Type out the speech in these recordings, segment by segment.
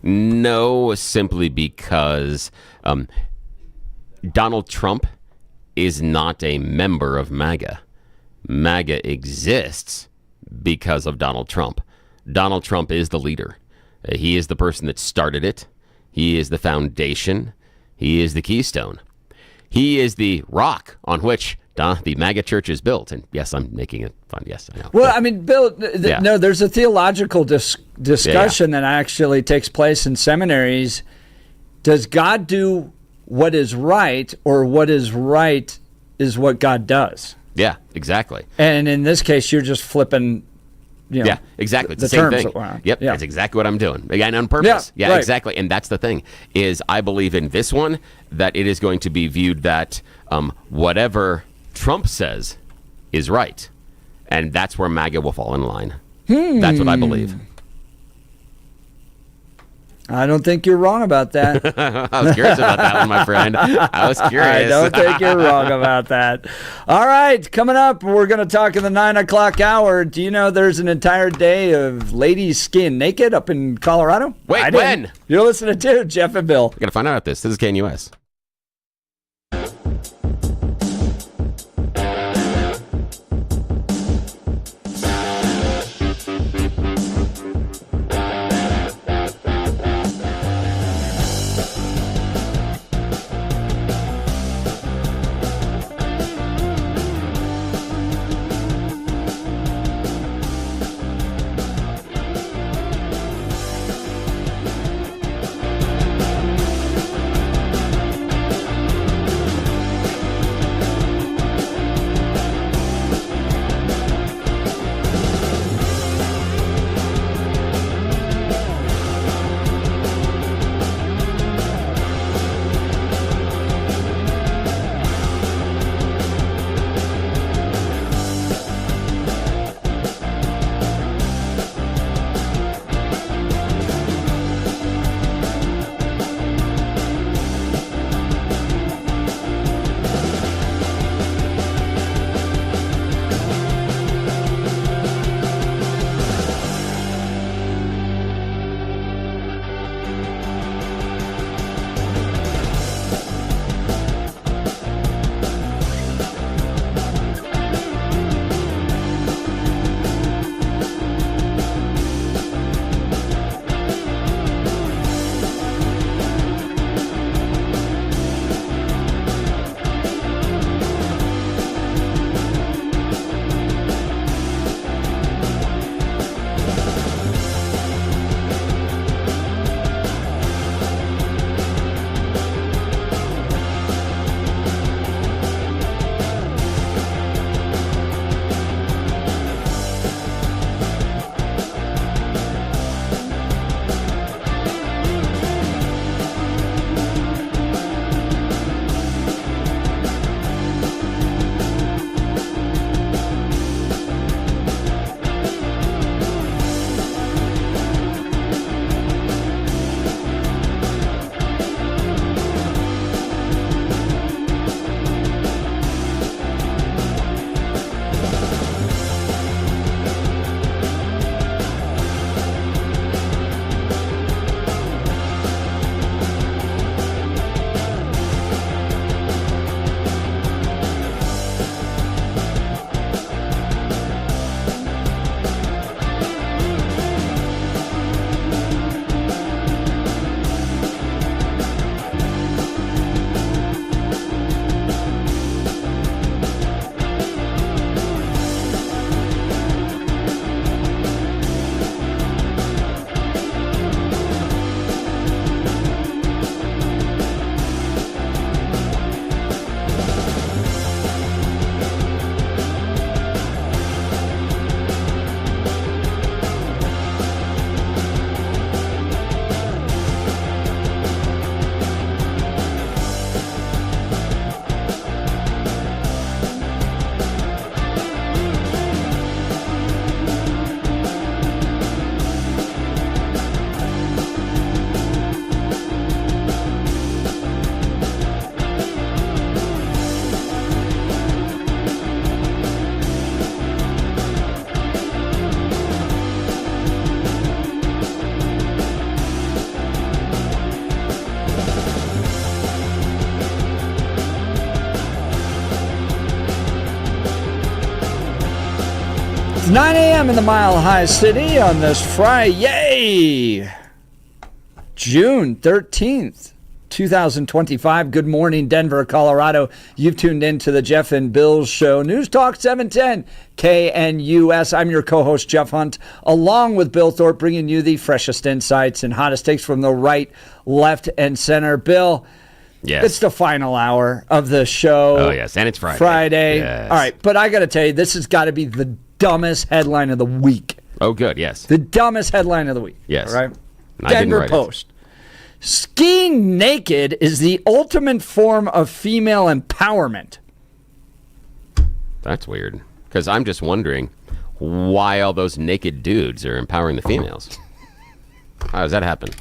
No, simply because Donald Trump is not a member of MAGA. MAGA exists because of Donald Trump. Donald Trump is the leader. He is the person that started it. He is the foundation. He is the keystone. He is the rock on which the MAGA church is built. And yes, I'm making it fun. Yes, I know. Well, I mean, Bill, no, there's a theological discussion that actually takes place in seminaries. Does God do what is right, or what is right is what God does? Yeah, exactly. And in this case, you're just flipping. Yeah, exactly. It's the same thing. Yep, yeah. That's exactly what I'm doing. Again, on purpose. Yeah, right. Exactly. And that's the thing, is I believe in this one that it is going to be viewed that whatever Trump says is right. And that's where MAGA will fall in line. That's what I believe. I don't think you're wrong about that. I was curious about that one, my friend. I was curious. I don't think you're wrong about that. All right, coming up, we're going to talk in the 9 o'clock hour. Do you know there's an entire day of ladies skiing naked up in Colorado? Wait, when? You're listening to Jeff and Bill. I got to find out this. This is KNUS. 9 a.m. in the Mile High City on this Friday, June 13th, 2025. Good morning, Denver, Colorado. You've tuned in to the Jeff and Bill Show. News Talk 710 KNUS. I'm your co-host, Jeff Hunt, along with Bill Thorpe, bringing you the freshest insights and hottest takes from the right, left, and center. Bill, yes, it's the final hour of the show. Oh, yes, and it's Friday. Yes. All right, but I got to tell you, this has got to be the dumbest headline of the week. Oh, good, yes. The dumbest headline of the week. Yes. All right? Denver Post. Skiing naked is the ultimate form of female empowerment. That's weird, because I'm just wondering why all those naked dudes are empowering the females. How does that happen?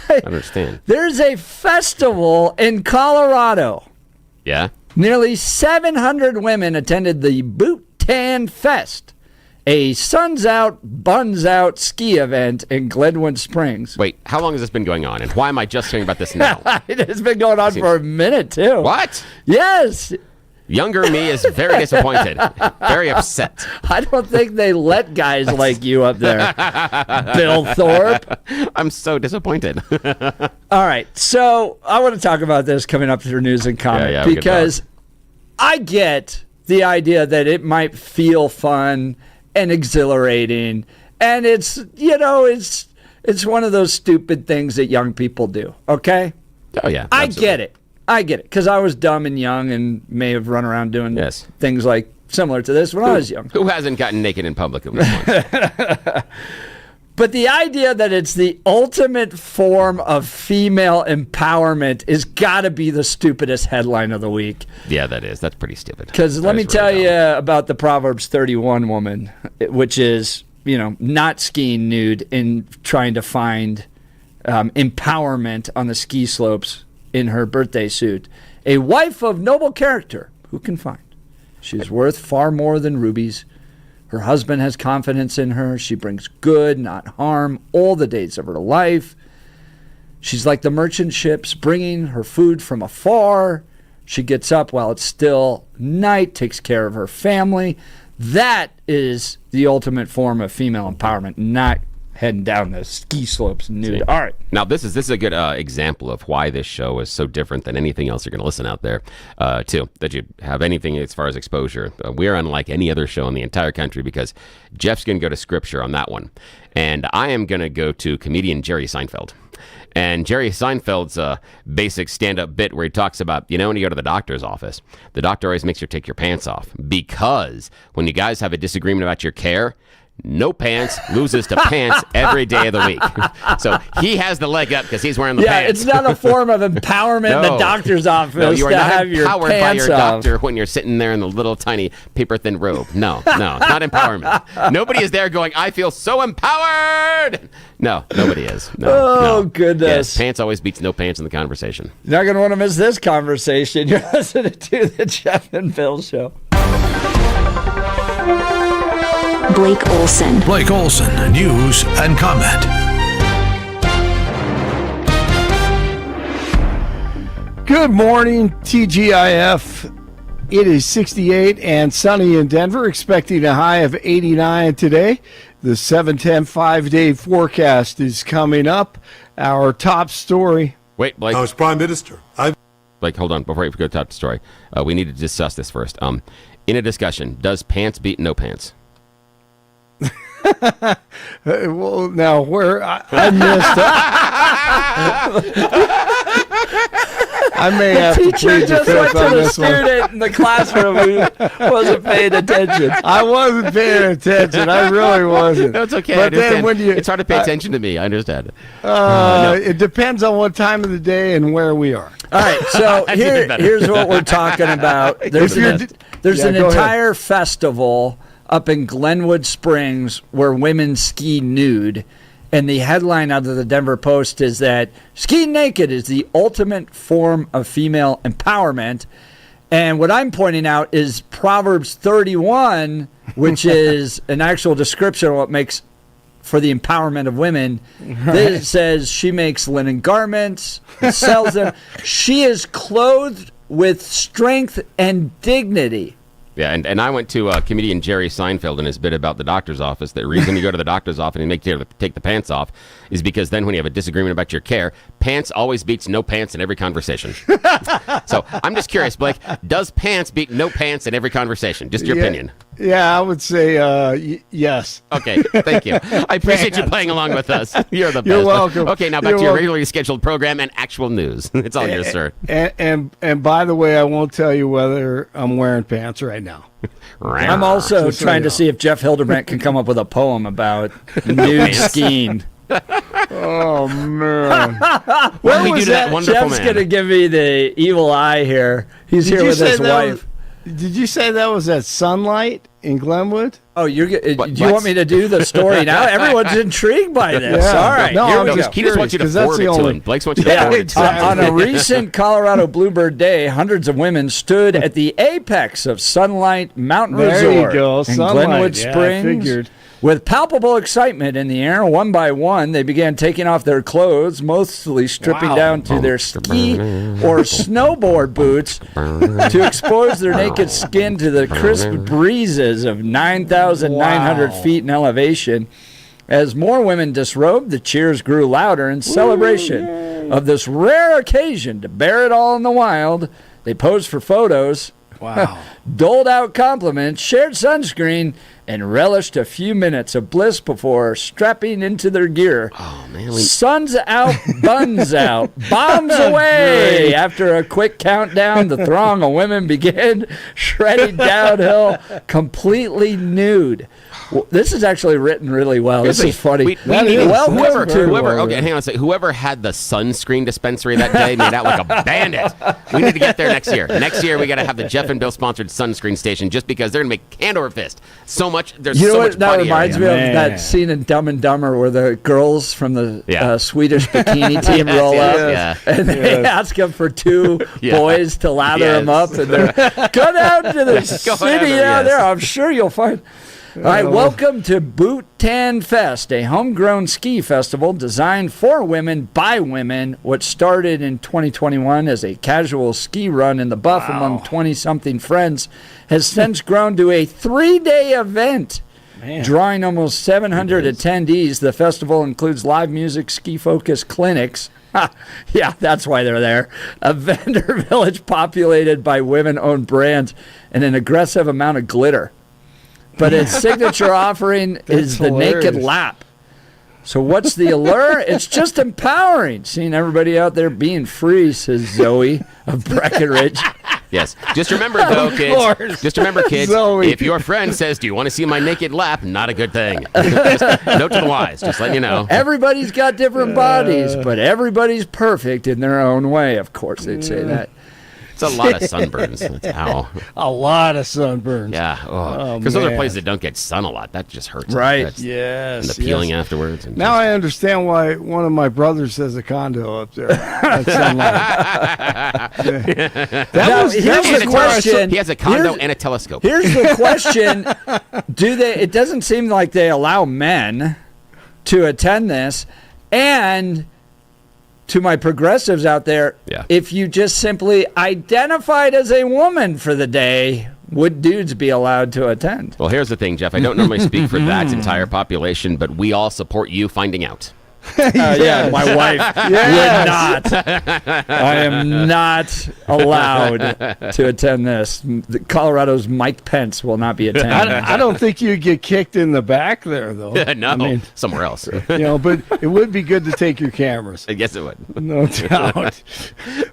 I don't understand. There's a festival in Colorado. Yeah? Nearly 700 women attended the Boot Tan Fest, a suns out, buns out ski event in Glenwood Springs. Wait, how long has this been going on, and why am I just hearing about this now? It's been going on for a minute, too. What? Yes. Younger me is very disappointed, very upset. I don't think they let guys like you up there, Bill Thorpe. I'm so disappointed. All right, so I want to talk about this coming up through news and comment because I get the idea that it might feel fun and exhilarating, and it's one of those stupid things that young people do. Okay? Oh yeah, I get it because I was dumb and young and may have run around doing things like similar to this when I was young. Who hasn't gotten naked in public at least once? But the idea that it's the ultimate form of female empowerment is got to be the stupidest headline of the week. Yeah, that is. That's pretty stupid. Because let me tell you about the Proverbs 31 woman, which is, not skiing nude and trying to find empowerment on the ski slopes in her birthday suit. A wife of noble character, who can find? She is worth far more than rubies. Her husband has confidence in her. She brings good, not harm, all the days of her life. She's like the merchant ships, bringing her food from afar. She gets up while it's still night, takes care of her family. That is the ultimate form of female empowerment, not heading down the ski slopes nude. See. All right. Now, this is a good example of why this show is so different than anything else you're going to listen out there to, that you have anything as far as exposure. We're unlike any other show in the entire country because Jeff's going to go to scripture on that one. And I am going to go to comedian Jerry Seinfeld. And Jerry Seinfeld's basic stand-up bit where he talks about, when you go to the doctor's office, the doctor always makes you take your pants off because when you guys have a disagreement about your care, no pants loses to pants every day of the week. So he has the leg up because he's wearing the pants. It's not a form of empowerment in the doctor's office. No, you are to not have empowered your by your off. doctor when you're sitting there in the little tiny paper-thin robe. No, it's not empowerment. Nobody is there going, I feel so empowered. No, nobody is. No. Goodness. Yes, pants always beats no pants in the conversation. You're not going to want to miss this conversation. You're listening to the Jeff and Bill Show. Blake Olson. Blake Olson, news and comment. Good morning, TGIF. It is 68 and sunny in Denver, expecting a high of 89 today. The 710 5-day forecast is coming up. Our top story. Wait, Blake. I was Prime Minister. Blake, hold on. Before we go to top story, we need to discuss this first. In a discussion, does pants beat no pants? Well, now where I missed I may have to plead the fifth on this one. Student in the classroom who wasn't paying attention. I wasn't paying attention. I really wasn't. No, it's okay. But then when it's hard to pay attention to me. I understand. It depends on what time of the day and where we are. All right, so here's what we're talking about. There's an entire festival up in Glenwood Springs where women ski nude. And the headline out of the Denver Post is that skiing naked is the ultimate form of female empowerment. And what I'm pointing out is Proverbs 31, which is an actual description of what makes for the empowerment of women. Right. It says she makes linen garments, sells them. She is clothed with strength and dignity. Yeah, and I went to comedian Jerry Seinfeld in his bit about the doctor's office. The reason you go to the doctor's office and take the pants off is because then when you have a disagreement about your care, pants always beats no pants in every conversation. So I'm just curious, Blake, does pants beat no pants in every conversation? Just your opinion. Yeah, I would say yes. Okay, thank you. I appreciate you playing along with us. You're the best. You're welcome. Okay, now back to your regularly scheduled program and actual news. It's all yours, sir. And by the way, I won't tell you whether I'm wearing pants right now. I'm also trying to see if Jeff Hildebrandt can come up with a poem about nude skiing. Oh, man. When we do that wonderful Jeff's man. going to give me the evil eye here. He's here with his wife. Did you say that was at Sunlight in Glenwood? Oh, do you want me to do the story now? Everyone's intrigued by this. Yeah. All right, No, here we I'm go. just He just wants you to Because that's forward the it to only- him. Blake's wants you to forward it to him. On a recent Colorado Bluebird Day, hundreds of women stood at the apex of Sunlight Mountain There Resort you go, in Sunlight. Glenwood Yeah, I Springs. figured. With palpable excitement in the air, one by one, they began taking off their clothes, mostly stripping Wow. down to their ski or snowboard boots to expose their naked skin to the crisp breezes of 9,900 Wow. feet in elevation. As more women disrobed, the cheers grew louder in celebration of this rare occasion to bear it all in the wild. They posed for photos, Wow. doled out compliments, shared sunscreen, and relished a few minutes of bliss before strapping into their gear. Oh, man. Sun's out, buns out, bombs away. Great. After a quick countdown, the throng of women began shredding downhill, completely nude. Well, this is actually written really well. This is funny. We That need is- Welcome whoever, to- okay, hang on a second. Whoever had the sunscreen dispensary that day made out like a bandit. We need to get there next year. Next year, we got to have the Jeff and Bill sponsored sunscreen station just because they're going to make hand over fist. So much, there's You know so what much that body reminds area. me of? Man. That scene in Dumb and Dumber where the girls from the Yeah. Swedish bikini team Yes, roll yes, up, yeah. and they ask them for two Yeah. boys to lather them Yes. up, and they're go down to the Go city down, down yes. there. I'm sure you'll find. All right, welcome to Boot Tan Fest, a homegrown ski festival designed for women by women. What started in 2021 as a casual ski run in the buff among 20-something friends has since grown to a 3-day event. Man. Drawing almost 700 attendees, the festival includes live music, ski-focused clinics. Yeah, that's why they're there. A vendor village populated by women-owned brands and an aggressive amount of glitter. But its signature offering is the hilarious. naked lap. So what's the allure? It's just empowering. Seeing everybody out there being free, says Zoe of Breckenridge. Yes. Just remember, though, kids. Just remember, kids. Zoe. If your friend says, "Do you want to see my naked lap?" Not a good thing. Just note to the wise. Just letting you know. Everybody's got different bodies, but everybody's perfect in their own way. Of course, they'd say that. It's a lot of sunburns. That's how. A lot of sunburns. Yeah. Oh, Because those are man. places that don't get sun a lot. That just hurts. Right. That's- Yes. And the peeling yes. afterwards. And Now I understand why one of my brothers has a condo up there. At Sunlight. Now, was- here's that the was where I question. he has a condo Here's- and a telescope. Here's the question: Do they? It doesn't seem like they allow men to attend this, and to my progressives out there, Yeah. if you just simply identified as a woman for the day, would dudes be allowed to attend? Well, here's the thing, Jeff. I don't normally speak for that entire population, but we all support you finding out. Yeah, my wife Yes. would not. I am not allowed to attend this. Colorado's Mike Pence will not be attending. I don't think you'd get kicked in the back there, though. No, I mean, somewhere else. but it would be good to take your cameras. I guess it would. No doubt.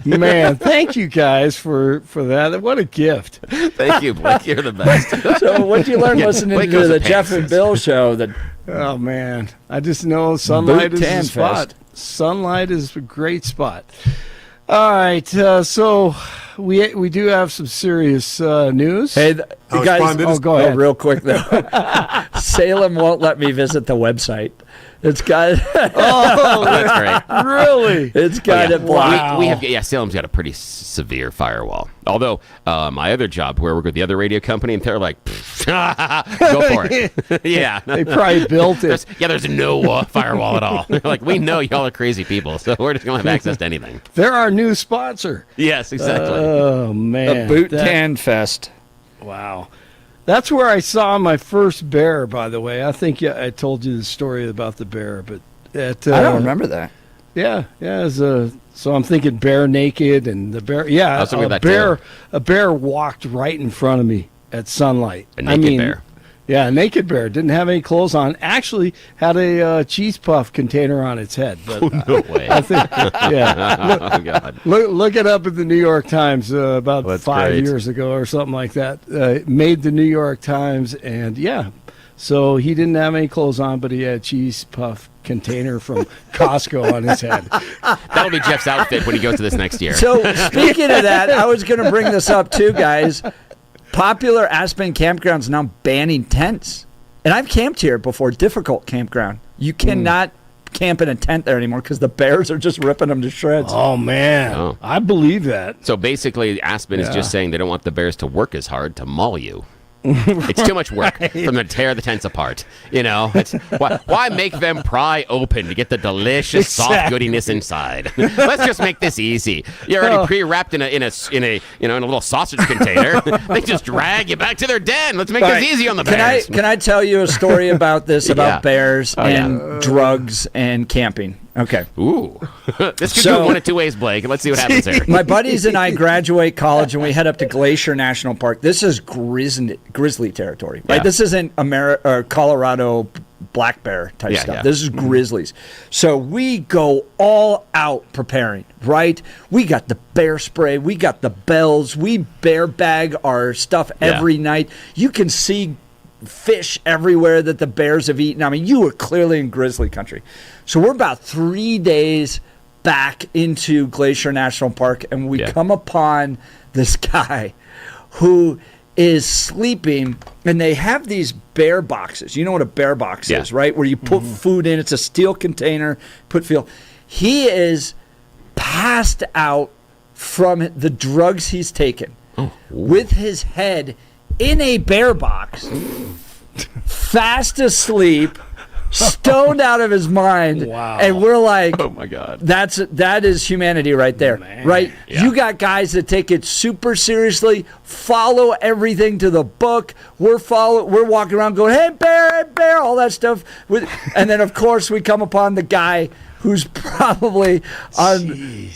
Man, thank you guys for that. What a gift. Thank you, Blake. You're the best. So what did you learn Yeah, listening Blake to goes the to Jeff and Pants. Bill show? That Oh, man. I just know Sunlight Boot is Tan the spot. Fest. Sunlight is a great spot. All right. So we do have some serious news. hey, How guys, Prime Minister- go ahead. real quick though, Salem won't let me visit the website. It's got Oh, That's great. really? it's got it blocked. We have, Salem's got a pretty severe firewall. Although, my other job, where I work with the other radio company, and they're like, go for it. Yeah. They probably built it. There's no firewall at all. They're like, we know y'all are crazy people, so we're just going to have access to anything. They're our new sponsor. Yes, exactly. Oh, The man. Boot That- Tan Fest. Wow. That's where I saw my first bear, by the way. I think I told you the story about the bear, but I don't remember that. Yeah. So I'm thinking bear naked, and the bear. Yeah, a bear walked right in front of me at sunlight. A naked bear. Yeah, a naked bear. Didn't have any clothes on. Actually had a cheese puff container on its head. But, no way. I think, yeah. Oh, God. Look it up in the New York Times about That's 5 great. years ago or something like that. Made the New York Times, and yeah. So he didn't have any clothes on, but he had a cheese puff container from Costco on his head. That'll be Jeff's outfit when he goes to this next year. So speaking of that, I was going to bring this up too, guys. Popular Aspen campgrounds now banning tents. And I've camped here before, difficult campground. You cannot camp in a tent there anymore because the bears are just ripping them to shreds. Oh, man. Oh. I believe that. So basically, Aspen is just saying they don't want the bears to work as hard to maul you. It's too much work for them to tear the tents apart. It's, why make them pry open to get the delicious soft goodiness inside? Let's just make this easy. You're already pre-wrapped in a little sausage container. They just drag you back to their den. Let's make this easy on the bears. Can I tell you a story about this, about bears and drugs and camping? Okay. Ooh. This could go one of two ways, Blake. Let's see what happens there. My buddies and I graduate college, and we head up to Glacier National Park. This is grizzly territory, right? Yeah. This isn't Colorado black bear type stuff. Yeah. This is grizzlies. So we go all out preparing, right? We got the bear spray. We got the bells. We bear bag our stuff every night. You can see fish everywhere that the bears have eaten. I mean, you were clearly in grizzly country. So we're about 3 days back into Glacier National Park, and we come upon this guy who is sleeping, and they have these bear boxes. You know what a bear box is, right? Where you put food in. It's a steel container, put fuel. He is passed out from the drugs he's taken with his head in a bear box, fast asleep, stoned out of his mind. Wow. And we're like, Oh, my God. that is humanity right there, right? Yeah. You got guys that take it super seriously, follow everything to the book. We're walking around going, hey, bear, all that stuff. And then, of course, we come upon the guy who's probably on,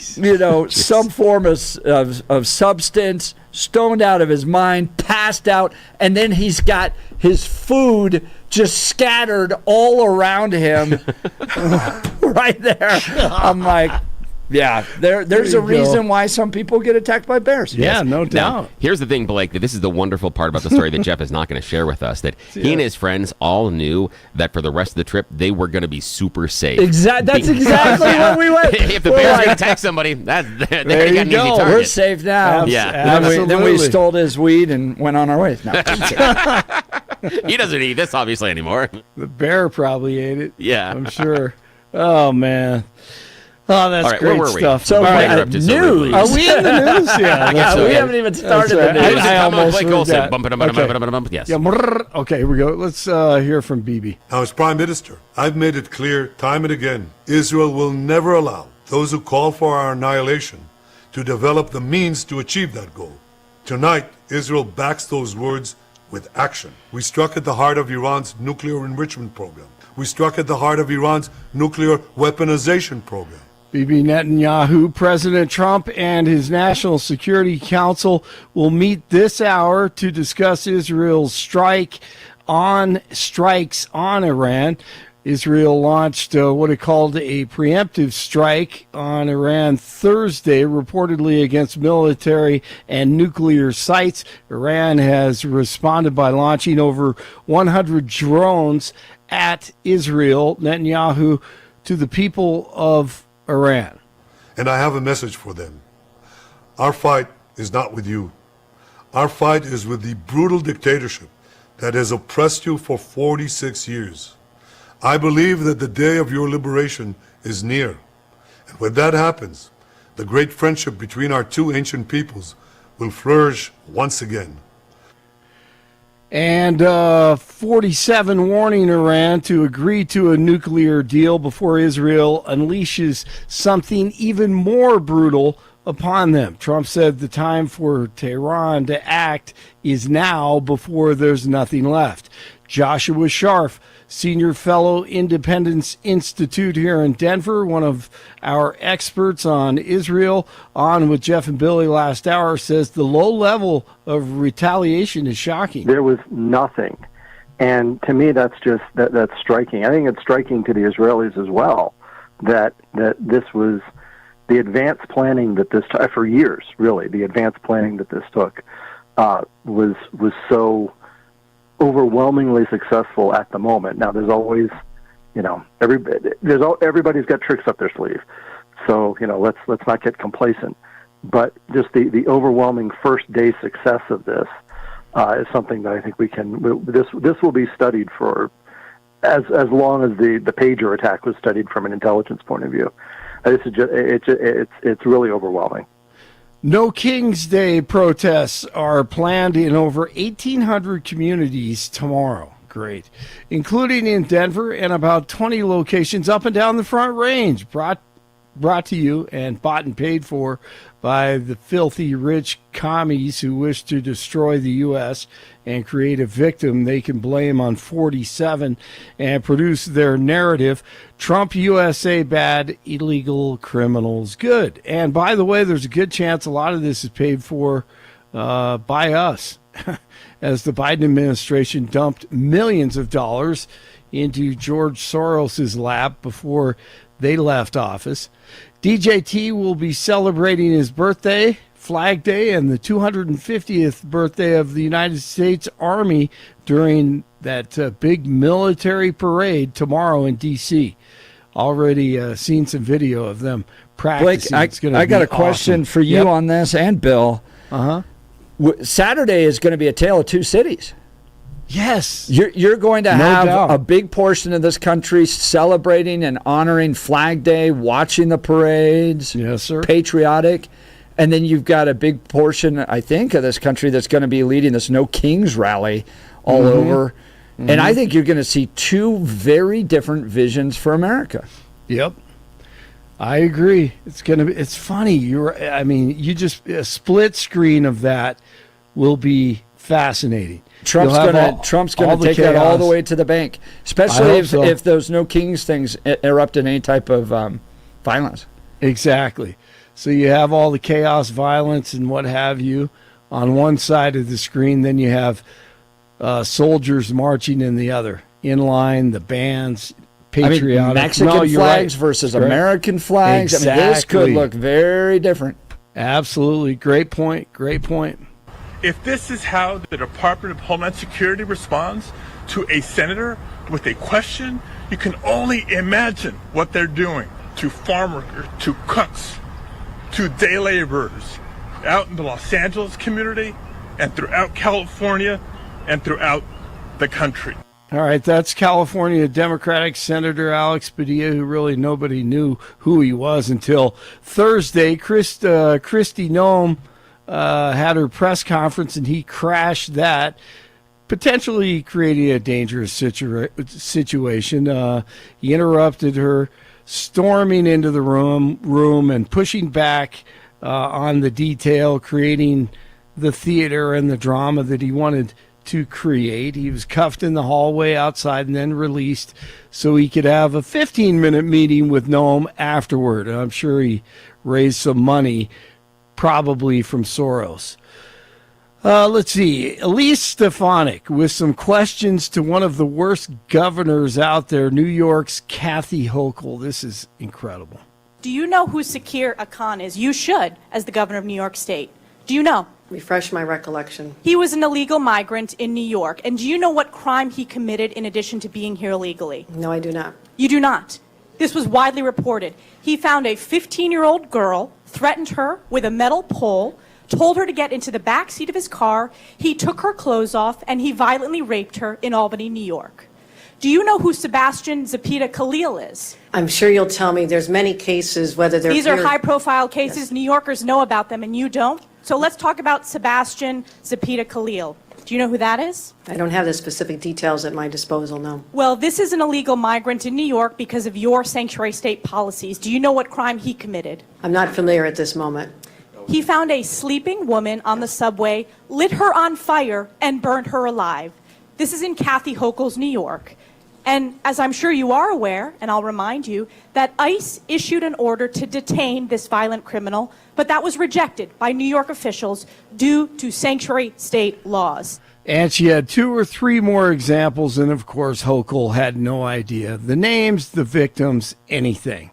some form of substance, stoned out of his mind, passed out, and then he's got his food just scattered all around him right there. I'm like, there's a reason why some people get attacked by bears. Yeah, no doubt. Now, here's the thing, Blake, that this is the wonderful part about the story that Jeff is not going to share with us, that he and his friends all knew that for the rest of the trip, they were going to be super safe. That's exactly what we went. If the bears are going to attack somebody, they got an easy target. We're safe now. Then we stole his weed and went on our way. No, He doesn't eat this, obviously, anymore. The bear probably ate it. Yeah. I'm sure. Oh, man. Oh, that's All right, great where were we? stuff. So, Interrupted so rudely. news. Are we in the news? Yeah. I guess so. We haven't even started That's the right. news. I almost Blake heard Olson. that. Bump. Yes. Yeah, okay, here we go. Let's hear from Bibi. Now, as Prime Minister, I've made it clear time and again, Israel will never allow those who call for our annihilation to develop the means to achieve that goal. Tonight, Israel backs those words with action. We struck at the heart of Iran's nuclear enrichment program. We struck at the heart of Iran's nuclear weaponization program. Bibi Netanyahu, President Trump, and his National Security Council will meet this hour to discuss Israel's strikes on Iran. Israel launched what it called a preemptive strike on Iran Thursday, reportedly against military and nuclear sites. Iran has responded by launching over 100 drones at Israel. Netanyahu, to the people of Iran. And I have a message for them. Our fight is not with you. Our fight is with the brutal dictatorship that has oppressed you for 46 years. I believe that the day of your liberation is near. And when that happens, the great friendship between our two ancient peoples will flourish once again. And 47 warning Iran to agree to a nuclear deal before Israel unleashes something even more brutal upon them. Trump said the time for Tehran to act is now before there's nothing left. Joshua Sharf, senior fellow, Independence Institute here in Denver, one of our experts on Israel, on with Jeff and Billy last hour, says the low level of retaliation is shocking. There was nothing. And to me, that's striking. I think it's striking to the Israelis as well that this was the advanced planning that this took for years. Really, the advanced planning that this took was so overwhelmingly successful at the moment. Now, there's always, everybody's got tricks up their sleeve. So, let's not get complacent. But just the overwhelming first day success of this is something that I think this will be studied for as long as the pager attack was studied from an intelligence point of view. This is it's really overwhelming. No King's Day protests are planned in over 1,800 communities tomorrow. Great. Including in Denver and about 20 locations up and down the Front Range. Brought to you and bought and paid for by the filthy rich commies who wish to destroy the U.S. and create a victim they can blame on 47 and produce their narrative. Trump USA bad, illegal criminals good. And by the way, there's a good chance a lot of this is paid for by us as the Biden administration dumped millions of dollars into George Soros's lap before they left office. DJT will be celebrating his birthday, Flag Day, and the 250th birthday of the United States Army during that big military parade tomorrow in D.C. Already seen some video of them practicing. Blake, I got a question for you on this, and Bill. Saturday is going to be a tale of two cities. Yes. You're going to have a big portion of this country celebrating and honoring Flag Day, watching the parades. Yes, sir. Patriotic. And then you've got a big portion, I think, of this country that's going to be leading this No Kings rally all over. Mm-hmm. And I think you're going to see two very different visions for America. Yep. I agree. It's funny. A split screen of that will be fascinating. Trump's going to take that all the way to the bank, especially if those No Kings things erupt in any type of violence. Exactly. So you have all the chaos, violence, and what have you on one side of the screen. Then you have soldiers marching in the other, in line, the bands, patriotic. Mexican flags versus American flags. Exactly. This could look very different. Absolutely. Great point. If this is how the Department of Homeland Security responds to a senator with a question, you can only imagine what they're doing to farm workers, to cooks, to day laborers out in the Los Angeles community and throughout California and throughout the country. All right, that's California Democratic Senator Alex Padilla, who really nobody knew who he was until Thursday. Kristi Noem had her press conference, and he crashed that, potentially creating a dangerous situation. He interrupted her, storming into the room and pushing back on the detail, creating the theater and the drama that he wanted to create. He was cuffed in the hallway outside and then released so he could have a 15-minute meeting with Noem afterward. I'm sure he raised some money, probably from Soros. Let's see. Elise Stefanik with some questions to one of the worst governors out there, New York's Kathy Hochul. This is incredible. Do you know who Sakir Khan is? You should, as the governor of New York State. Do you know? Refresh my recollection. He was an illegal migrant in New York. And do you know what crime he committed in addition to being here illegally? No, I do not. You do not. This was widely reported. He found a 15-year-old girl, threatened her with a metal pole, told her to get into the back seat of his car. He took her clothes off, and he violently raped her in Albany, New York. Do you know who Sebastian Zapita Khalil is? I'm sure you'll tell me there's many cases, whether they're... These are high-profile cases. Yes. New Yorkers know about them, and you don't. So let's talk about Sebastian Zapita Khalil. Do you know who that is? I don't have the specific details at my disposal, no. Well, this is an illegal migrant in New York because of your sanctuary state policies. Do you know what crime he committed? I'm not familiar at this moment. He found a sleeping woman on the subway, lit her on fire, and burned her alive. This is in Kathy Hochul's New York. And as I'm sure you are aware, and I'll remind you, that ICE issued an order to detain this violent criminal, but that was rejected by New York officials due to sanctuary state laws. And she had 2 or 3 more examples, and of course, Hochul had no idea. The names, the victims, anything.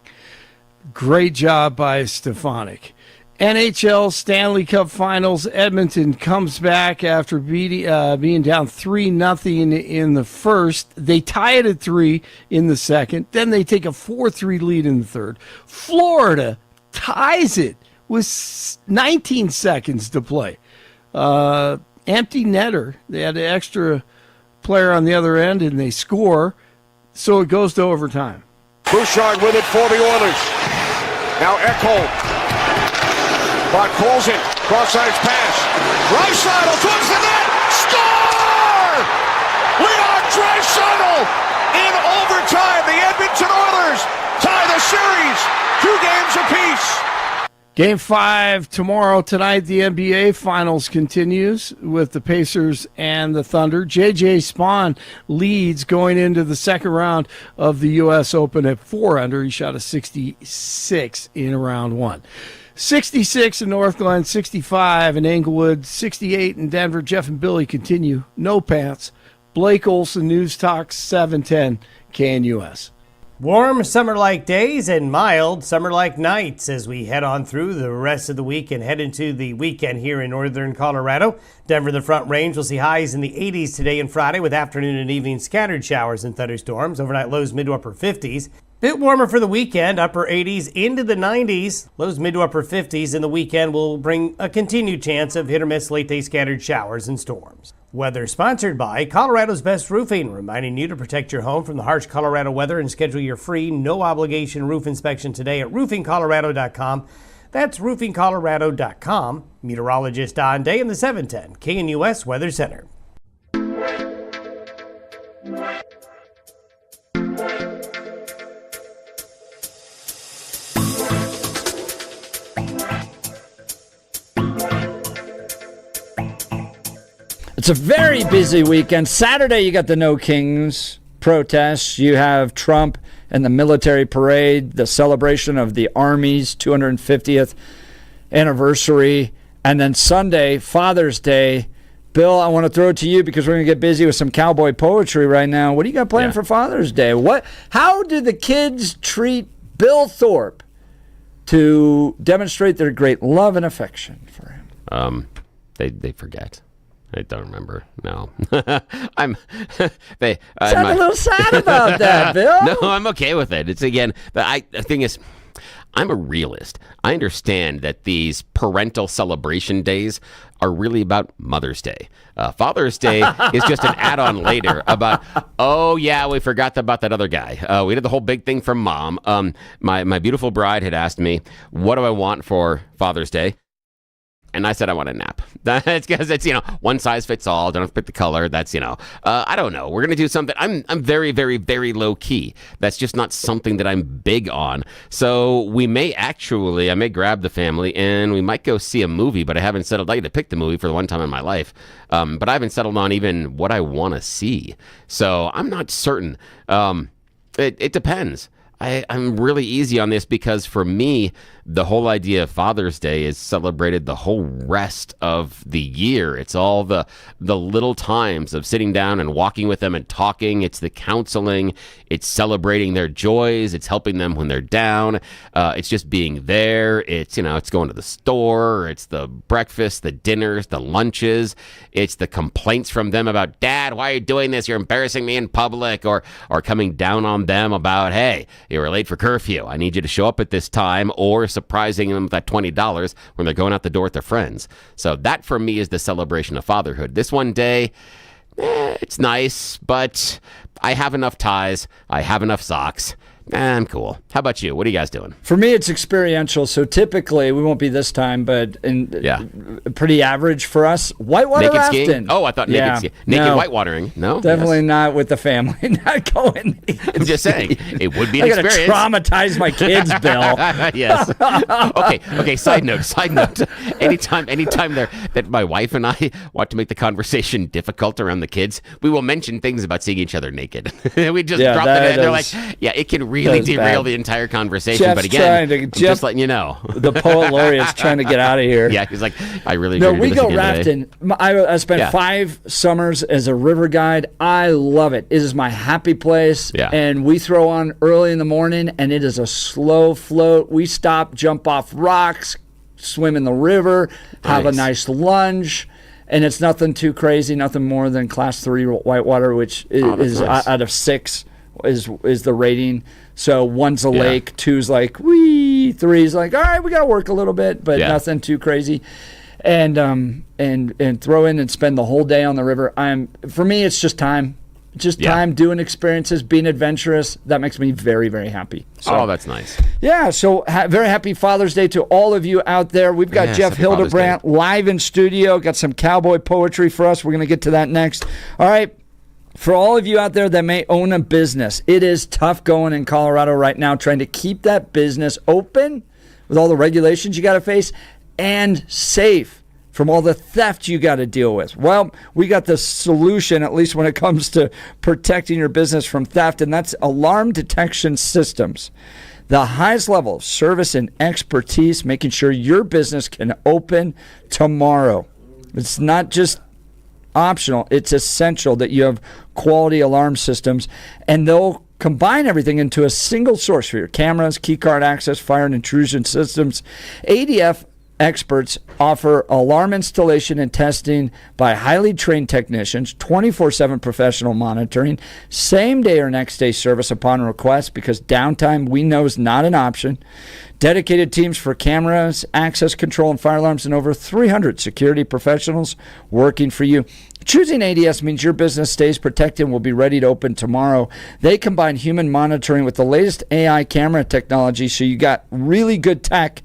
Great job by Stefanik. NHL Stanley Cup Finals. Edmonton comes back after being down 3-0 in the first. They tie it at 3 in the second. Then they take a 4-3 lead in the third. Florida ties it with 19 seconds to play. Empty netter. They had an extra player on the other end, and they score. So it goes to overtime. Bouchard with it for the Oilers. Now Ekholm. Bought Colson, cross-ice pass. Draisaitl towards the net. Score! Leon Draisaitl in overtime. The Edmonton Oilers tie the series. 2 games apiece. Game 5 tomorrow. Tonight, the NBA Finals continues with the Pacers and the Thunder. J.J. Spawn leads going into the second round of the U.S. Open at 4 under. He shot a 66 in round 1. 66 in North Glen, 65 in Englewood, 68 in Denver. Jeff and Billy continue. No pants. Blake Olson, News Talk 710 KNUS. Warm summer-like days and mild summer-like nights as we head on through the rest of the week and head into the weekend here in northern Colorado. Denver, the Front Range, will see highs in the 80s today and Friday with afternoon and evening scattered showers and thunderstorms. Overnight lows mid to upper 50s. Bit warmer for the weekend, upper 80s into the 90s. Lows mid to upper 50s in the weekend will bring a continued chance of hit or miss late day scattered showers and storms. Weather sponsored by Colorado's Best Roofing, reminding you to protect your home from the harsh Colorado weather and schedule your free, no obligation roof inspection today at roofingcolorado.com. That's roofingcolorado.com. Meteorologist Don Day in the 710 KNUS Weather Center. It's a very busy weekend. Saturday, you got the No Kings protests. You have Trump and the military parade, the celebration of the Army's 250th anniversary. And then Sunday, Father's Day. Bill, I want to throw it to you because we're going to get busy with some cowboy poetry right now. What do you got planned for Father's Day? How do the kids treat Bill Thorpe to demonstrate their great love and affection for him? They forget. I don't remember. No, I'm a little sad about that, Bill. No, I'm okay with it. It's again, the thing is, I'm a realist. I understand that these parental celebration days are really about Mother's Day. Father's Day is just an add-on later about, oh yeah, we forgot about that other guy. We did the whole big thing for Mom. My beautiful bride had asked me, what do I want for Father's Day? And I said, I want a nap. That's because it's, one size fits all. Don't have to pick the color. That's, I don't know. We're going to do something. I'm very, very, very low key. That's just not something that I'm big on. So I may grab the family and we might go see a movie, but I haven't settled. I get to pick the movie for the one time in my life. But I haven't settled on even what I want to see. So I'm not certain. It depends. I'm really easy on this because for me, the whole idea of Father's Day is celebrated the whole rest of the year. It's all the little times of sitting down and walking with them and talking. It's the counseling. It's celebrating their joys. It's helping them when they're down. It's just being there. It's, it's going to the store. It's the breakfast, the dinners, the lunches. It's the complaints from them about, Dad, why are you doing this? You're embarrassing me in public. Or coming down on them about, hey, you were late for curfew. I need you to show up at this time, or surprising them with that $20 when they're going out the door with their friends. So that for me is the celebration of fatherhood. This one day, it's nice, but I have enough ties. I have enough socks. I'm cool. How about you? What are you guys doing? For me, it's experiential. So typically, we won't be this time, but pretty average for us. Whitewater naked rafting. Skiing? Oh, I thought naked skiing. Naked whitewatering. No? Definitely not with the family. Not going. I'm just saying. It would be an experience. I got to traumatize my kids, Bill. Yes. Okay. Side note. Anytime that my wife and I want to make the conversation difficult around the kids, we will mention things about seeing each other naked. We just drop it in. They're like, it can really derail the entire conversation. Jeff's but again, I'm just letting you know. The Poet Laureate's trying to get out of here. Yeah, he's like, I really No, we go rafting. I spent 5 summers as a river guide. I love it. It is my happy place. Yeah. And we throw on early in the morning, and it is a slow float. We stop, jump off rocks, swim in the river, have a nice lunch. And it's nothing too crazy, nothing more than class 3 whitewater, which is nice. Out of 6 is the rating. So 1's a lake, 2's like, wee, 3's like, all right, we got to work a little bit, but nothing too crazy. And throw in and spend the whole day on the river. For me, it's just time. Time doing experiences, being adventurous. That makes me very, very happy. So, that's nice. Yeah, so very happy Father's Day to all of you out there. We've got Jeff Hildebrandt live in studio. Got some cowboy poetry for us. We're going to get to that next. All right. For all of you out there that may own a business, it is tough going in Colorado right now, trying to keep that business open with all the regulations you got to face and safe from all the theft you got to deal with. Well, we got the solution, at least when it comes to protecting your business from theft, and that's alarm detection systems. The highest level of service and expertise, making sure your business can open tomorrow. It's not just optional, it's essential that you have quality alarm systems, and they'll combine everything into a single source for your cameras, key card access, fire and intrusion systems. ADF experts offer alarm installation and testing by highly trained technicians, 24/7 professional monitoring, same day or next day service upon request, because downtime we know is not an option. Dedicated teams for cameras, access control, and fire alarms, and over 300 security professionals working for you. Choosing ADS means your business stays protected and will be ready to open tomorrow. They combine human monitoring with the latest AI camera technology, so you got really good tech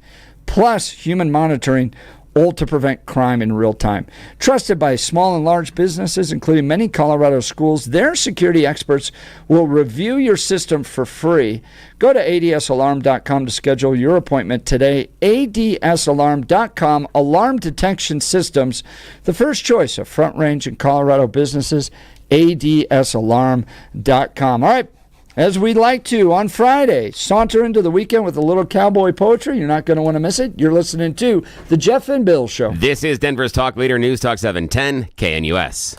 plus human monitoring, all to prevent crime in real time. Trusted by small and large businesses, including many Colorado schools, their security experts will review your system for free. Go to adsalarm.com to schedule your appointment today. adsalarm.com, alarm detection systems, the first choice of Front Range and Colorado businesses, adsalarm.com. All right. As we like to on Friday, saunter into the weekend with a little cowboy poetry. You're not going to want to miss it. You're listening to The Jeff and Bill Show. This is Denver's Talk Leader, News Talk 710 KNUS.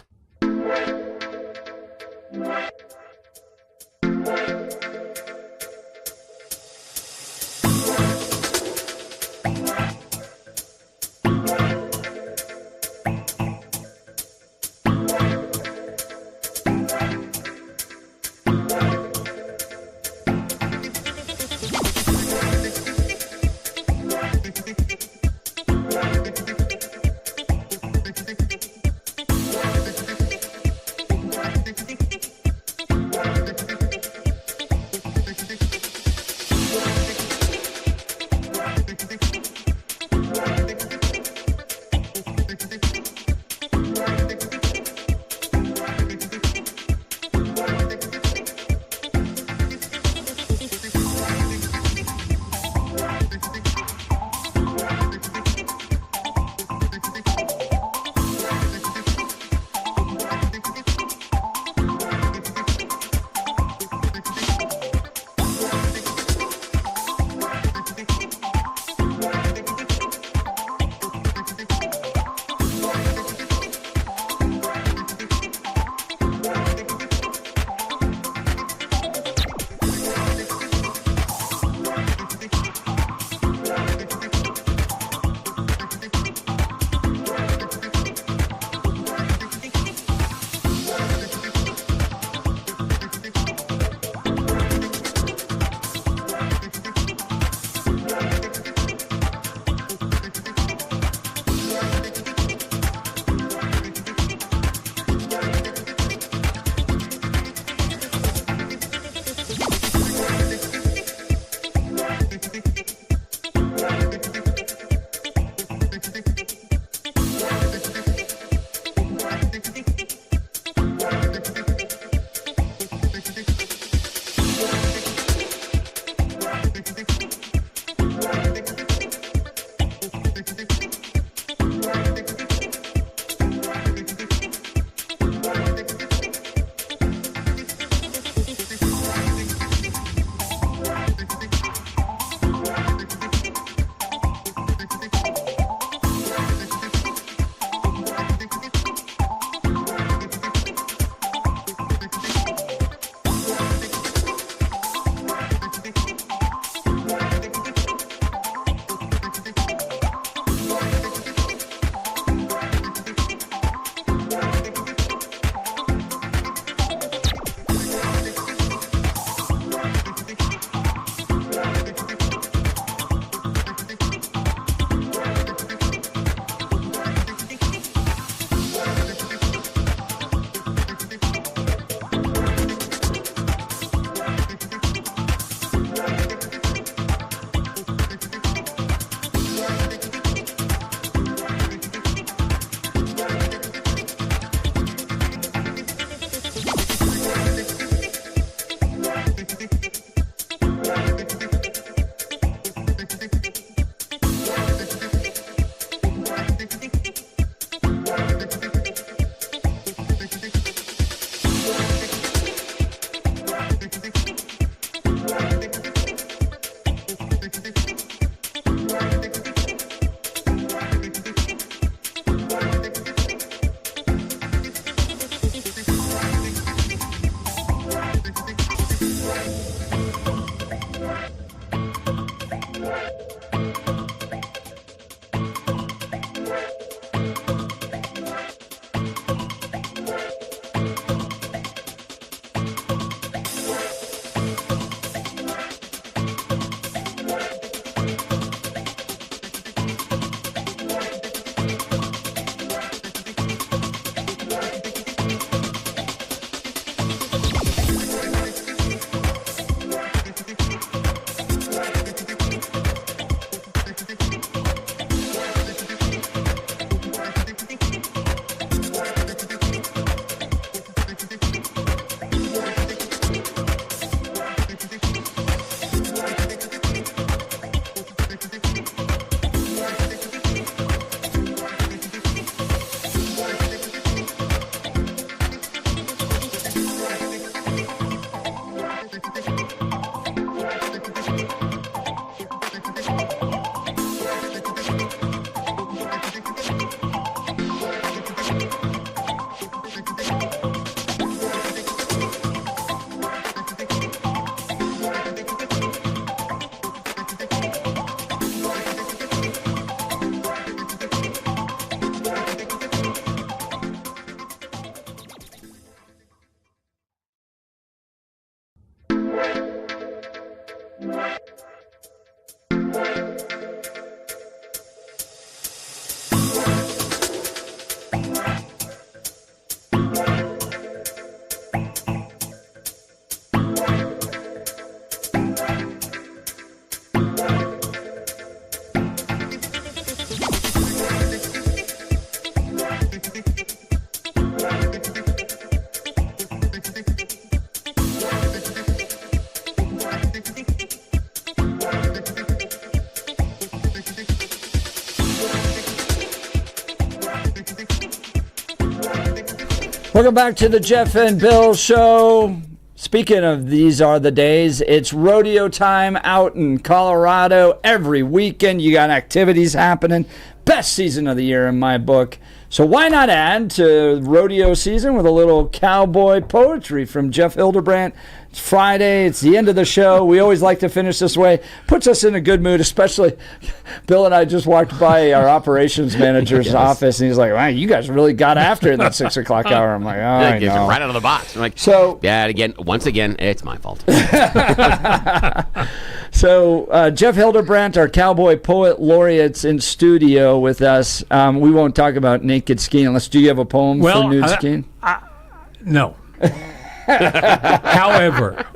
Welcome back to the Jeff and Bill Show. Speaking of these are the days, it's rodeo time out in Colorado. Every weekend you got activities happening. Best season of the year in my book. So why not add to rodeo season with a little cowboy poetry from Jeff Hildebrandt? It's Friday. It's the end of the show. We always like to finish this way. Puts us in a good mood, especially Bill and I just walked by our operations manager's office, and he's like, wow, you guys really got after it in that 6 o'clock hour. I'm like, oh, I know. Right out of the box. I'm like, so, yeah, once again, it's my fault. So Jeff Hildebrandt, our Cowboy Poet Laureate's in studio with us. We won't talk about naked skiing unless, do you have a poem for nude skiing? No. However,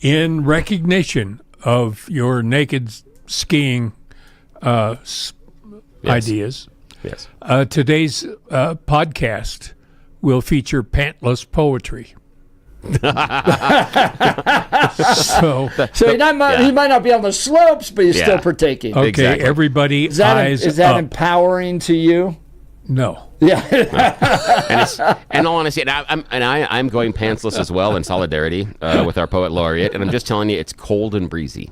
in recognition of your naked skiing ideas, yes. Today's podcast will feature pantless poetry. so he might not be on the slopes, but he's still partaking. Okay, exactly. Everybody, is that up. Empowering to you? No. Yeah. And all honesty, I'm going pantsless as well in solidarity with our Poet Laureate, and I'm just telling you, it's cold and breezy.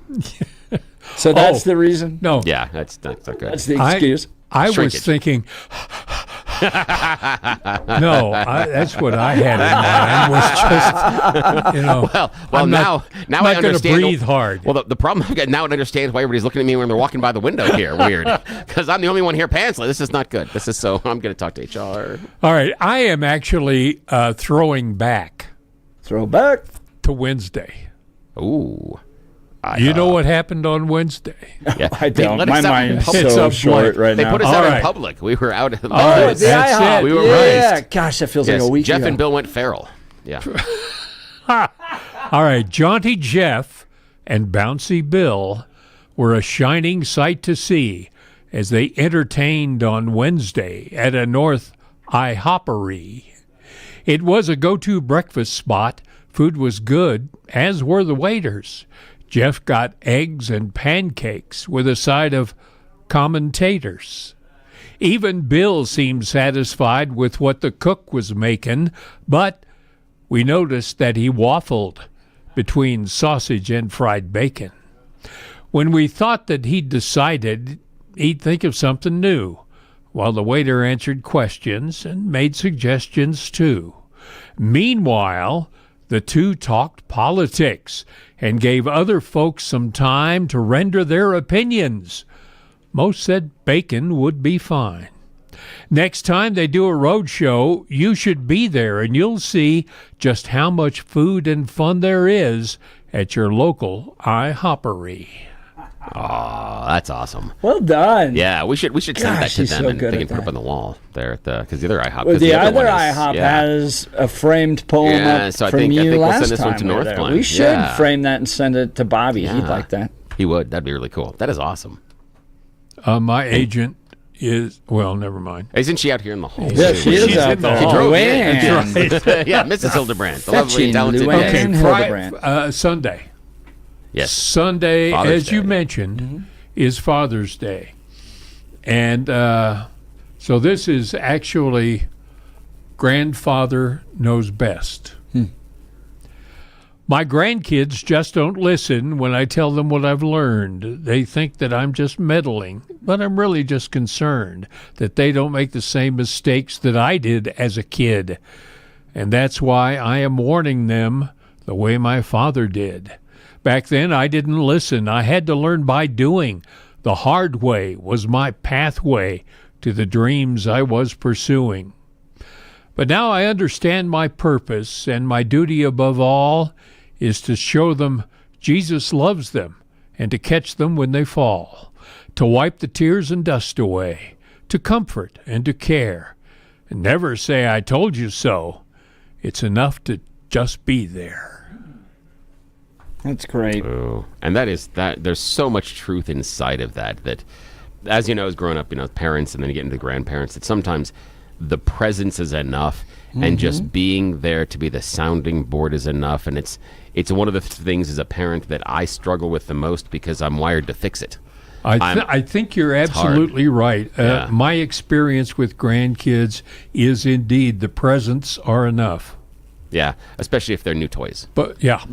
So that's the reason? No. Yeah, that's not so good. That's the excuse. I was thinking. No, that's what I had in mind. Was just, Well, I'm now not I understand. Breathe hard. Well, the problem I've got now, I understand why everybody's looking at me when they're walking by the window here. Weird, because I'm the only one here pantsless. This is not good. I'm going to talk to HR. All right, I am actually throwing back. Throw back to Wednesday. Ooh. You know what happened on Wednesday? Yeah, I don't. My mind's It's so up short right they now. put us out in public. We were out. The IHOP. We were right. Gosh, that feels like a week Jeff ago. and Bill went feral. Yeah. All right, Jaunty Jeff and Bouncy Bill were a shining sight to see as they entertained on Wednesday at a North IHOPery. It was a go-to breakfast spot. Food was good, as were the waiters. Jeff got eggs and pancakes with a side of commentators. Even Bill seemed satisfied with what the cook was making, but we noticed that he waffled between sausage and fried bacon. When we thought that he'd decided, he'd think of something new, while the waiter answered questions and made suggestions too. Meanwhile, the two talked politics and gave other folks some time to render their opinions. Most said bacon would be fine. Next time they do a road show, you should be there, and you'll see just how much food and fun there is at your local IHOPery. Oh, that's awesome. Well done. Yeah, we should send that to them, and they can put up on the wall there at because the other IHOP. Well, the other IHOP has a framed poem up so from you last we'll send this time. one to North Glen. We should frame that and send it to Bobby. Yeah. He'd like that. He would. That'd be really cool. That is awesome. My agent is, well, never mind. Isn't she out here in the hall? Yeah, she's out in the there. hall. She drove Luann. in. That's right. Yeah, Mrs. Hildebrandt, the lovely, talented. Luann Hildebrandt. Okay, Sunday. Yes. Sunday, Father's as you Day. mentioned, is Father's Day. And so this is actually Grandfather Knows Best. My grandkids just don't listen when I tell them what I've learned. They think that I'm just meddling, but I'm really just concerned that they don't make the same mistakes that I did as a kid. And that's why I am warning them the way my father did. Back then, I didn't listen. I had to learn by doing. The hard way was my pathway to the dreams I was pursuing. But now I understand my purpose, and my duty above all is to show them Jesus loves them and to catch them when they fall, to wipe the tears and dust away, to comfort and to care, and never say I told you so. It's enough to just be there. That's great. Oh, and there's so much truth inside of that, as you know, as growing up, parents and then you get into grandparents, that sometimes the presence is enough, and just being there to be the sounding board is enough. And it's one of the things as a parent that I struggle with the most because I'm wired to fix it. I think you're absolutely right. My experience with grandkids is indeed the presents are enough. Yeah, especially if they're new toys. But yeah.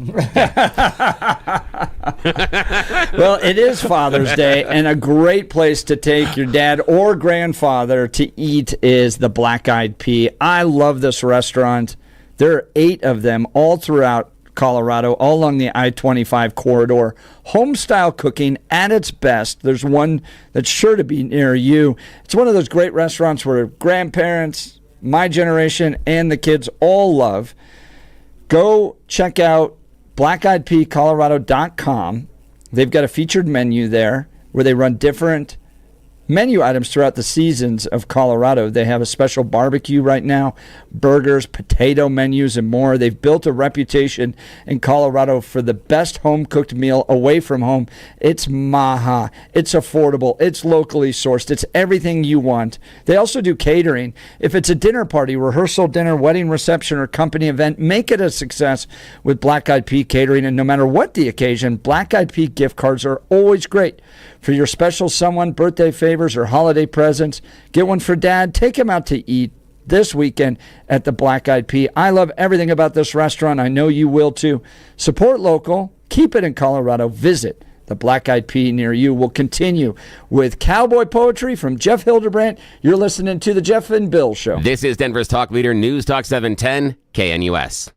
Well, it is Father's Day, and a great place to take your dad or grandfather to eat is the Black Eyed Pea. I love this restaurant. There are 8 of them all throughout Colorado, all along the I-25 corridor. Home-style cooking at its best. There's one that's sure to be near you. It's one of those great restaurants where grandparents, my generation, and the kids all love. Go check out blackeyedpeacolorado.com. They've got a featured menu there where they run different menu items throughout the seasons of Colorado. They have a special barbecue right now, burgers, potato menus, and more. They've built a reputation in Colorado for the best home-cooked meal away from home. It's maha. It's affordable. It's locally sourced. It's everything you want. They also do catering. If it's a dinner party, rehearsal dinner, wedding reception, or company event, make it a success with Black Eyed Pea Catering. And no matter what the occasion, Black Eyed Pea gift cards are always great. For your special someone, birthday favors, or holiday presents, get one for Dad. Take him out to eat this weekend at the Black Eyed Pea. I love everything about this restaurant. I know you will too. Support local. Keep it in Colorado. Visit the Black Eyed Pea near you. We'll continue with Cowboy poetry from Jeff Hildebrandt. You're listening to the Jeff and Bill Show. This is Denver's Talk Leader, News Talk 710, KNUS.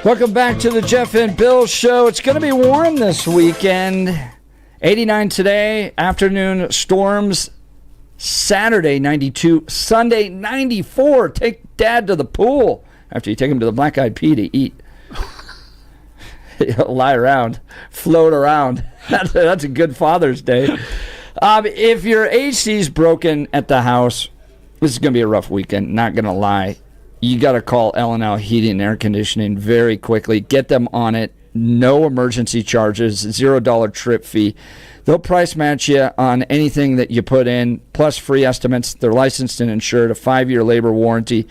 Welcome back to the Jeff and Bill Show. It's going to be warm this weekend. 89 today, afternoon storms. Saturday, 92. Sunday, 94. Take Dad to the pool after you take him to the Black Eyed Pea to eat. Lie around, float around. That's a good Father's Day. If your AC's broken at the house, this is going to be a rough weekend, not going to lie. You got to call L&L Heating and Air Conditioning very quickly. Get them on it. No emergency charges, $0 trip fee. They'll price match you on anything that you put in, plus free estimates. They're licensed and insured, a 5-year labor warranty.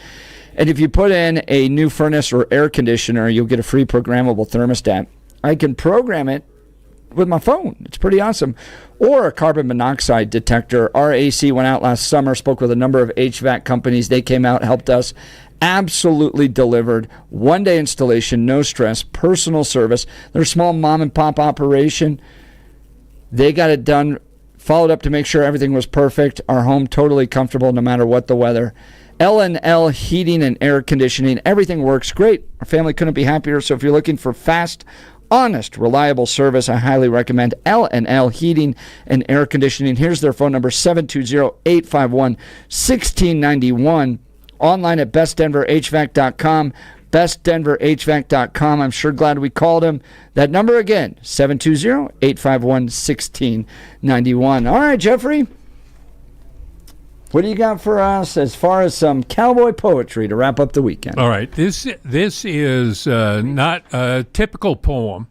And if you put in a new furnace or air conditioner, you'll get a free programmable thermostat. I can program it with my phone. It's pretty awesome. Or a carbon monoxide detector. Our AC went out last summer, spoke with a number of HVAC companies. They came out, helped us. Absolutely delivered. 1-day installation, no stress, personal service. They're a small mom and pop operation. They got it done, followed up to make sure everything was perfect. Our home totally comfortable no matter what the weather. L&L Heating and Air Conditioning. Everything works great. Our family couldn't be happier. So if you're looking for fast, honest, reliable service, I highly recommend L&L Heating and Air Conditioning. Here's their phone number, 720-851-1691. Online at bestdenverhvac.com, bestdenverhvac.com. I'm sure glad we called him. That number again, 720-851-1691. All right, Jeffrey, what do you got for us as far as some cowboy poetry to wrap up the weekend? All right, this is not a typical poem,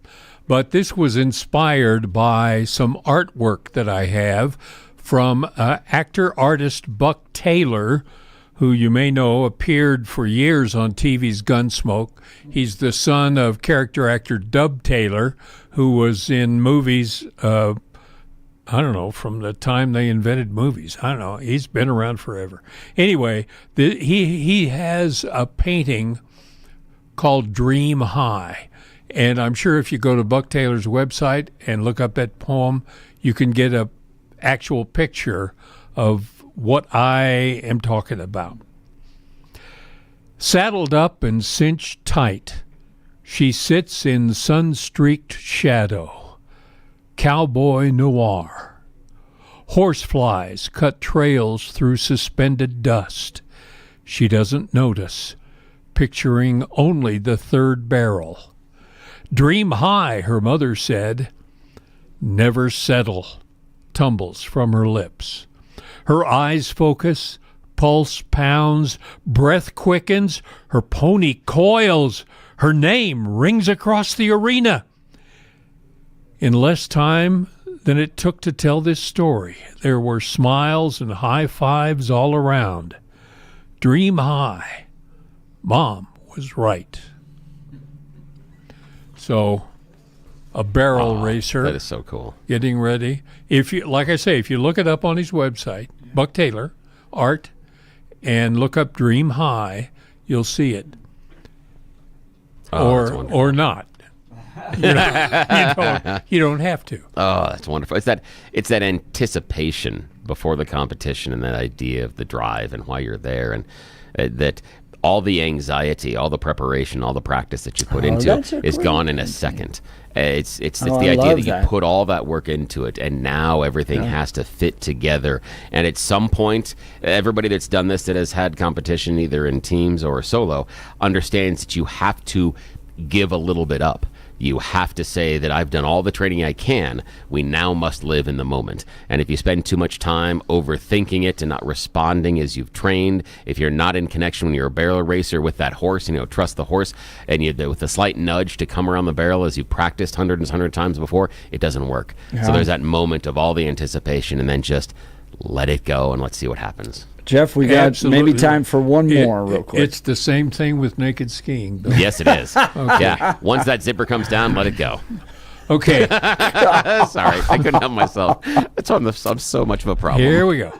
but this was inspired by some artwork that I have from actor-artist Buck Taylor, who you may know appeared for years on TV's Gunsmoke. He's the son of character actor Dub Taylor, who was in movies, I don't know, from the time they invented movies. I don't know. He's been around forever. Anyway, he has a painting called Dream High. And I'm sure if you go to Buck Taylor's website and look up that poem, you can get an actual picture of what I am talking about. Saddled up and cinched tight, she sits in sun-streaked shadow. Cowboy noir. Horseflies cut trails through suspended dust. She doesn't notice, picturing only the third barrel. Dream high, her mother said. Never settle, tumbles from her lips. Her eyes focus, pulse pounds, breath quickens, her pony coils, her name rings across the arena. In less time than it took to tell this story, there were smiles and high fives all around. Dream high. Mom was right. So, a barrel racer. That is so cool. Getting ready. If you, like I say, if you look it up on his website, Buck Taylor, art, and look up Dream High, you'll see it. Or not. You don't have to. Oh, that's wonderful. It's that anticipation before the competition and that idea of the drive and why you're there, and that all the anxiety, all the preparation, all the practice that you put into it is gone in a second. It's the idea that you put all that work into it, and now everything has to fit together. And at some point, everybody that's done this, that has had competition either in teams or solo, understands that you have to give a little bit up. You have to say that I've done all the training I can. We now must live in the moment. And if you spend too much time overthinking it and not responding as you've trained, if you're not in connection when you're a barrel racer with that horse, trust the horse, and with a slight nudge to come around the barrel as you practiced hundreds of times before, it doesn't work. Yeah. So there's that moment of all the anticipation, and then just let it go and let's see what happens. Jeff, we got maybe time for one more real quick. It's the same thing with naked skiing, Bill. Yes, it is. Okay. Yeah. Once that zipper comes down, let it go. Okay. Sorry, I couldn't help myself. I'm so much of a problem. Here we go.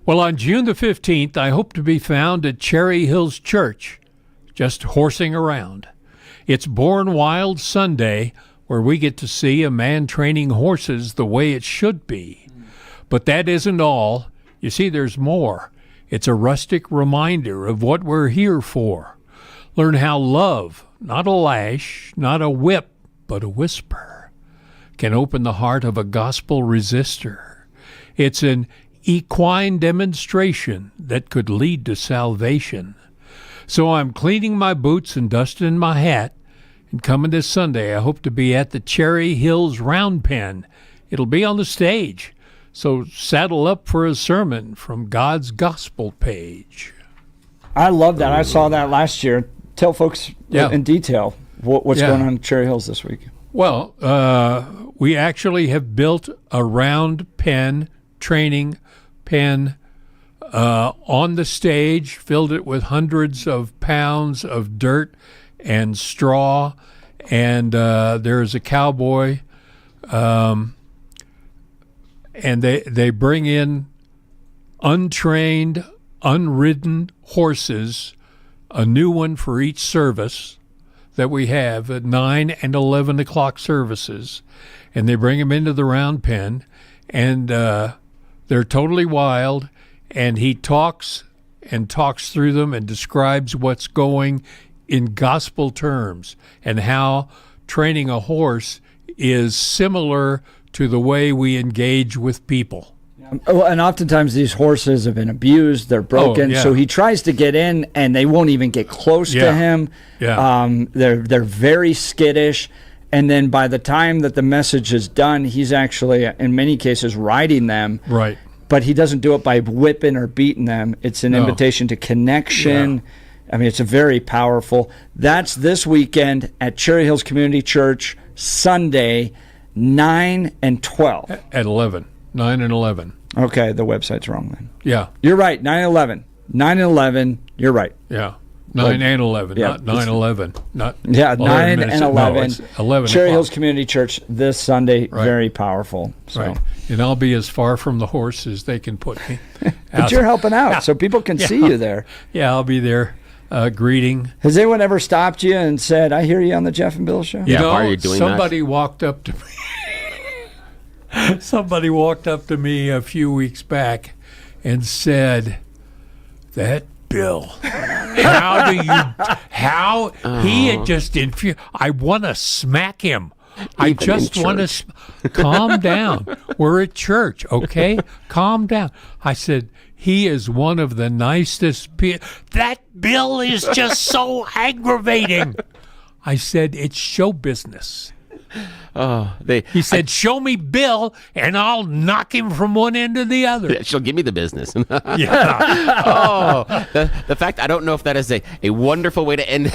Well, on June the 15th, I hope to be found at Cherry Hills Church, just horsing around. It's Born Wild Sunday, where we get to see a man training horses the way it should be. But that isn't all. You see, there's more. It's a rustic reminder of what we're here for. Learn how love, not a lash, not a whip, but a whisper, can open the heart of a gospel resistor. It's an equine demonstration that could lead to salvation. So I'm cleaning my boots and dusting my hat, and coming this Sunday I hope to be at the Cherry Hills Round Pen. It'll be on the stage, so saddle up for a sermon from God's gospel page. I love that. I saw that last year. Tell folks in detail what's going on at Cherry Hills this week. Well, we actually have built a round pen, training pen, on the stage, filled it with hundreds of pounds of dirt and straw, and there's a cowboy, and they bring in untrained, unridden horses, a new one for each service that we have at 9 and 11 o'clock services, and they bring them into the round pen, and they're totally wild, and he talks through them and describes what's going in gospel terms and how training a horse is similar to the way we engage with people. And oftentimes these horses have been abused, they're broken, so he tries to get in and they won't even get close to him. They're very skittish, and then by the time that the message is done, he's actually, in many cases, riding them. Right. But he doesn't do it by whipping or beating them. It's an invitation to connection. I mean, it's a very powerful. That's this weekend at Cherry Hills Community Church, Sunday, 9 and 12. At 11. 9 and 11. Okay, the website's wrong then. Yeah. You're right, 9 and 11. 9 and 11, you're right. Yeah. 9 and 11, not 9/11. Not 9 and 11. No, 11 Cherry o'clock. Hills Community Church this Sunday, very powerful. So. Right. And I'll be as far from the horse as they can put me. But you're helping out, so people can see you there. Yeah, I'll be there greeting. Has anyone ever stopped you and said, I hear you on the Jeff and Bill show? Yeah, why are you doing somebody walked up to me. Somebody walked up to me a few weeks back and said, that Bill, he had just I want to smack him. I just want to calm down. We're at church, okay? Calm down. I said, he is one of the nicest people. That Bill is just so aggravating. I said, it's show business. He said, show me Bill, and I'll knock him from one end to the other. She'll give me the business. Yeah. The fact, I don't know if that is a wonderful way to end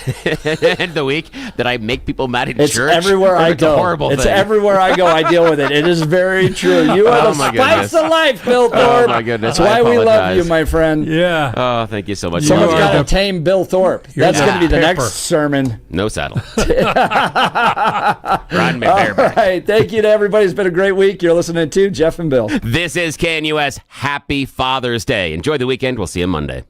the week, that I make people mad at it's church. Everywhere I go. It's everywhere I go, I deal with it. It is very true. You are the spice of life, Bill Thorpe. Oh, my goodness. That's why we love you, my friend. Yeah. Oh, thank you so much. Someone's got to tame Bill Thorpe. That's going to be the next sermon. No saddle. All right. Thank you to everybody. It's been a great week. You're listening to Jeff and Bill. This is KNUS. Happy Father's Day. Enjoy the weekend. We'll see you Monday.